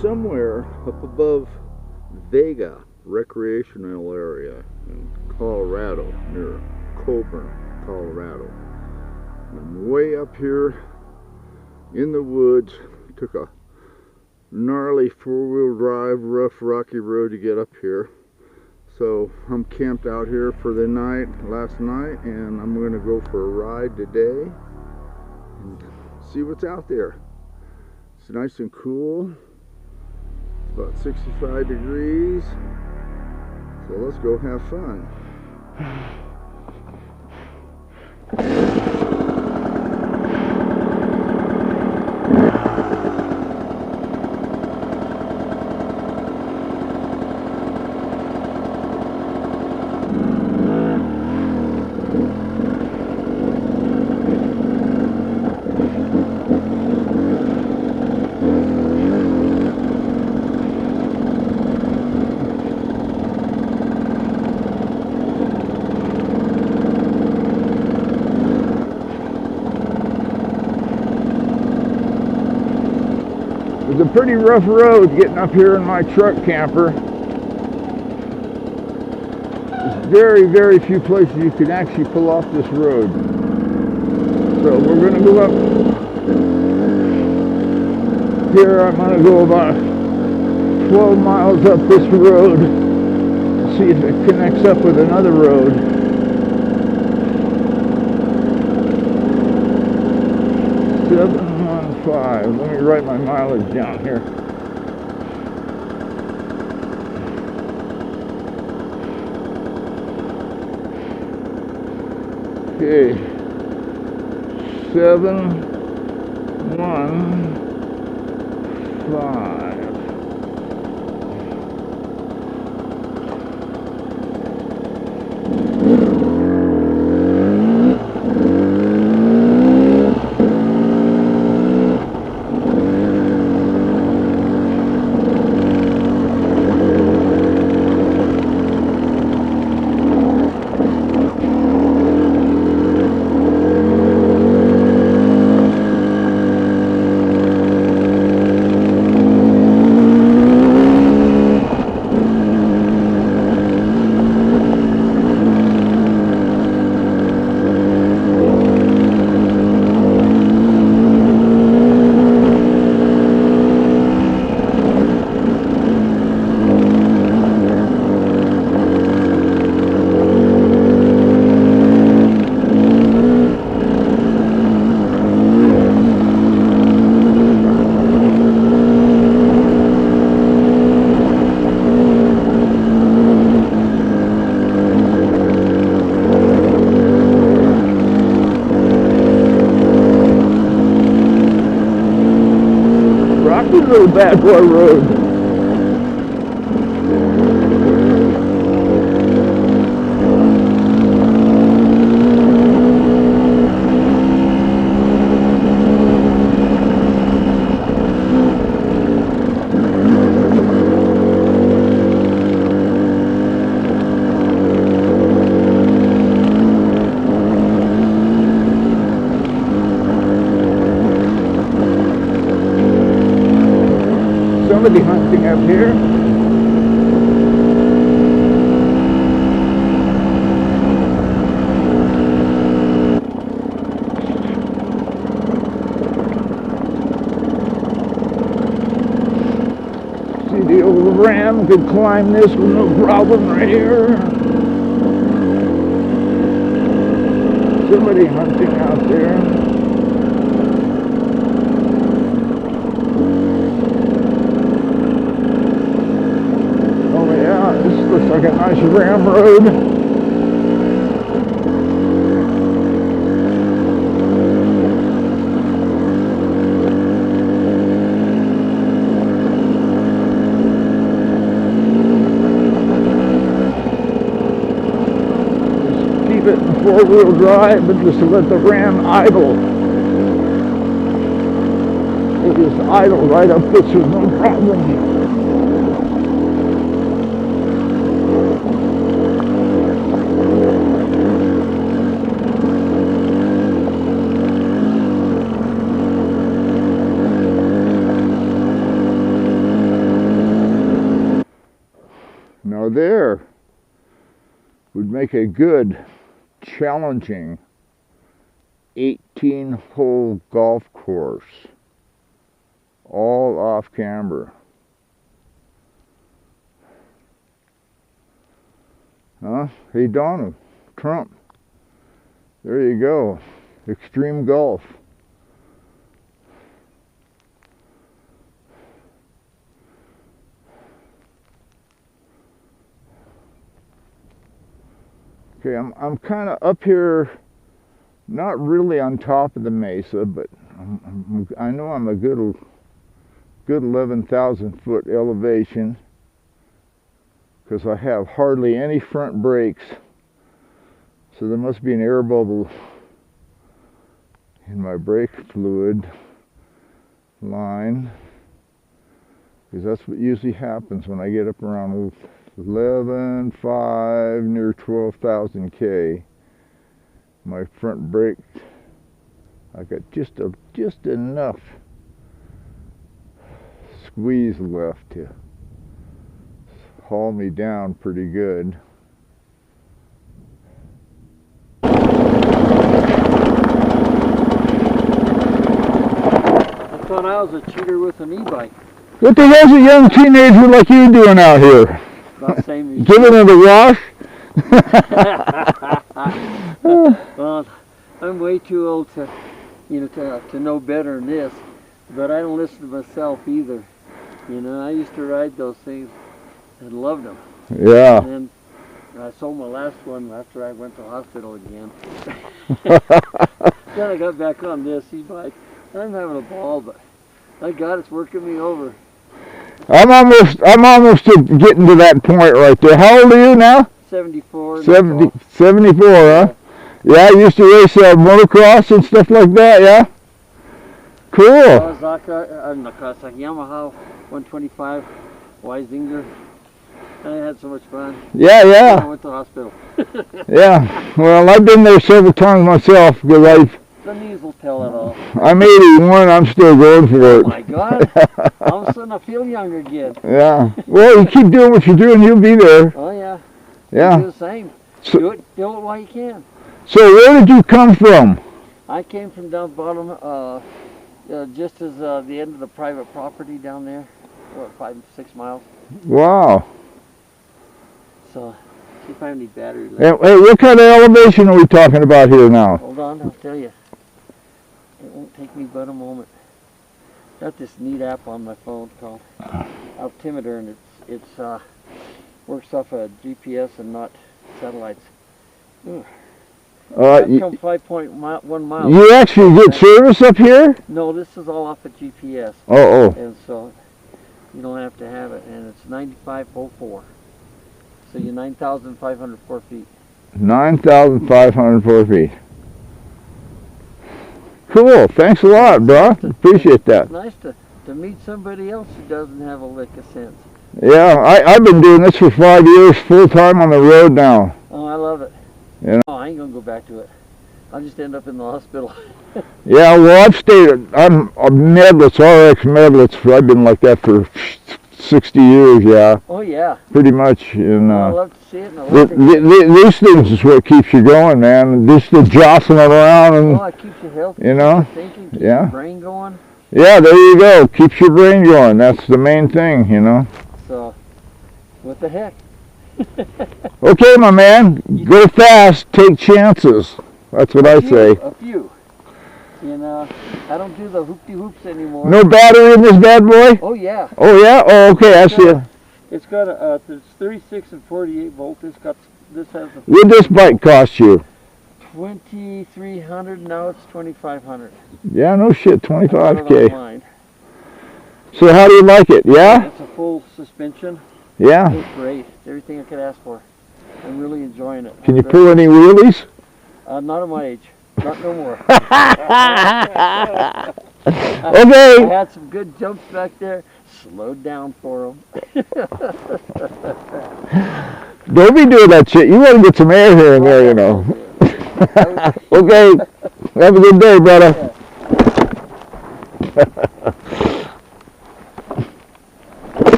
somewhere up above Vaga recreational area in Colorado, near Coburn, Colorado. I'm way up here in the woods. Took a gnarly four-wheel drive, rough, rocky road to get up here. So I'm camped out here for the night, last night, and I'm going to go for a ride today and see what's out there. It's nice and cool. It's about 65 degrees. So let's go have fun. It's a pretty rough road getting up here in my truck camper. There's very, very few places you can actually pull off this road. So we're going to go up here. I'm going to go about 12 miles up this road and see if it connects up with another road. 715. Let me write my mileage down here. Okay, 715. Little bad boy road. Somebody hunting up here. See, the old ram could climb this with no problem right here. Somebody hunting out there. Looks like a nice ram road. Just keep it in four-wheel drive, but just to let the ram idle. It just idle right up this with no problem. would make a good, challenging 18-hole golf course, all off camber. Huh? Hey, Donald Trump. There you go. Extreme golf. Okay, I'm kind of up here, not really on top of the mesa, but I know I'm a good 11,000 foot elevation, because I have hardly any front brakes, so there must be an air bubble in my brake fluid line, because that's what usually happens when I get up around 11.5 near 12,000 K. My front brake, I got just enough squeeze left to haul me down pretty good. I thought I was a cheater with an e-bike. What the hell's a young teenager like you doing out here? About same as Giving it a wash? Well, I'm way too old to, to know better than this. But I don't listen to myself either. You know, I used to ride those things and loved them. Yeah. And then I sold my last one after I went to the hospital again. Then I got back on this e-bike. I'm having a ball, but my God, it's working me over. I'm almost getting to that point right there. How old are you now? 74. 74, huh? Yeah, I used to race motocross and stuff like that, yeah? Cool. Kawasaki, Yamaha 125, Weisinger. I had so much fun. Yeah, yeah. I went to the hospital. Yeah, well, I've been there several times myself, because the knees will tell it all. I'm 81, I'm still going for it. Oh my God. All of a sudden I feel younger again. Yeah. Well, you keep doing what you're doing, you'll be there. Oh yeah. Yeah. You do the same. So, do it while you can. So where did you come from? I came from down bottom, just as the end of the private property down there. What, 5-6 miles? Wow. So, see if I have any battery left. Hey, what kind of elevation are we talking about here now? Hold on, I'll tell you. It won't take me but a moment. Got this neat app on my phone called Altimeter, and it's works off a GPS and not satellites. I've come 5.1 miles. You actually get service up here? No, this is all off of GPS. Oh. And so you don't have to have it, and it's 9504. So you're 9,504 feet. 9,504 feet. Cool. Thanks a lot, bro. Appreciate that. It's nice to meet somebody else who doesn't have a lick of sense. Yeah, I've been doing this for 5 years, full time on the road now. Oh, I love it. Yeah. Oh, I ain't gonna go back to it. I'll just end up in the hospital. Yeah, well, I'm a medalist, RX medalist. I've been like that for 60 years, yeah. Oh, yeah. Pretty much. And, I love to see it. And I love these things is what keeps you going, man. Just the jostling around and, it keeps you healthy. you know. Keeps you thinking, keeps your brain going. Yeah, there you go. Keeps your brain going. That's the main thing, you know. So, what the heck? Okay, my man. Go fast. Take chances. That's what I say. A few. You know, I don't do the hoop-de-hoops anymore. No battery in this bad boy? Oh, yeah. Oh, yeah? Oh, okay. I see it. It's got it's 36 and 48 volt. This has a... What did this bike cost you? $2,300. Now it's $2,500. Yeah, no shit. 25K. Online. So how do you like it? Yeah? It's a full suspension. Yeah? It's great. It's everything I could ask for. I'm really enjoying it. Can you pull any wheelies? Not at my age. Not no more. Okay. I had some good jumps back there. Slowed down for them. Don't be doing that shit. You want to get some air here and there, you know. Okay. Have a good day, brother.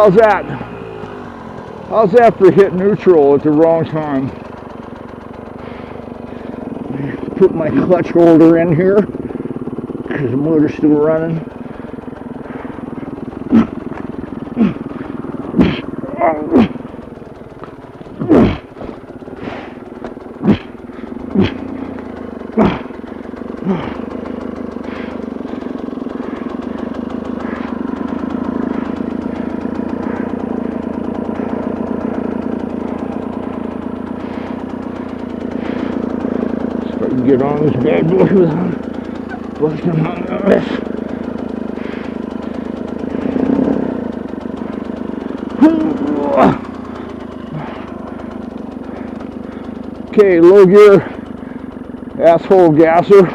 How's that? How's that for hit neutral at the wrong time? Put my clutch holder in here because the motor's still running. Get on this bad boy without busting on this. Okay, low gear, asshole gasser.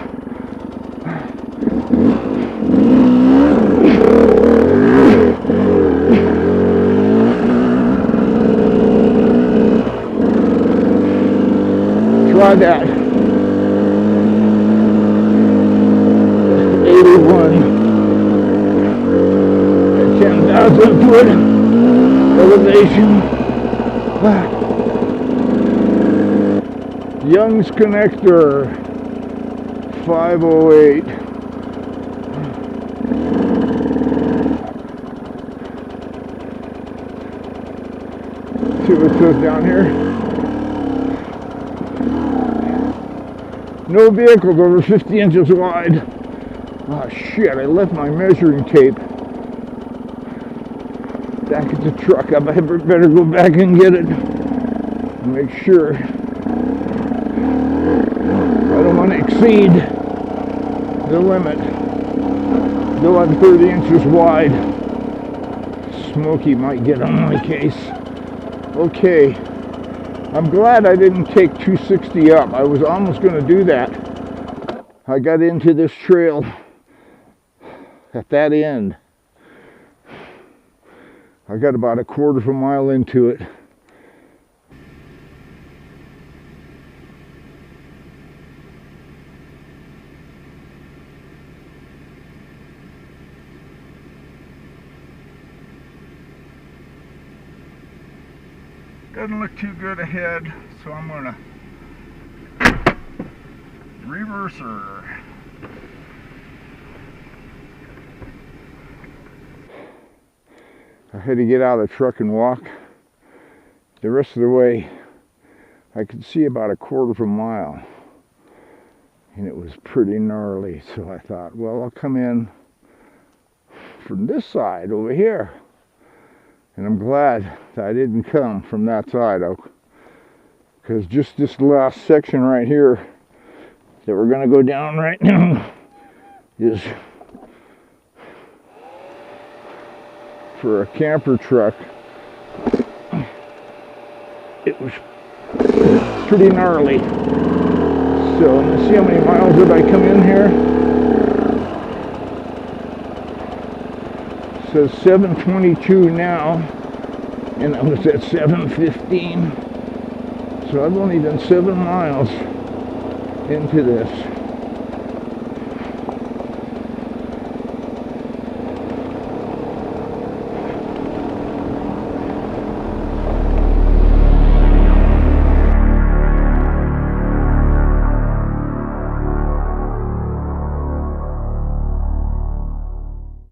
Try that. 10,000 foot elevation. Young's connector 508. See what it says down here. No vehicles over 50 inches wide. Oh shit, I left my measuring tape back at the truck. I better go back and get it and make sure. I don't want to exceed the limit. Though I'm 30 inches wide. Smokey might get on my case. Okay. I'm glad I didn't take 260 up. I was almost going to do that. I got into this trail at that end. I got about a quarter of a mile into it. Doesn't look too good ahead, so I'm gonna reverse her. I had to get out of the truck and walk. The rest of the way, I could see about a quarter of a mile, and it was pretty gnarly. So I thought, well, I'll come in from this side over here. And I'm glad that I didn't come from that side, because just this last section right here that we're going to go down right now is for a camper truck. It was pretty gnarly. So let's see how many miles did I come in here. It says 722 now, and I was at 715. So I've only done 7 miles into this.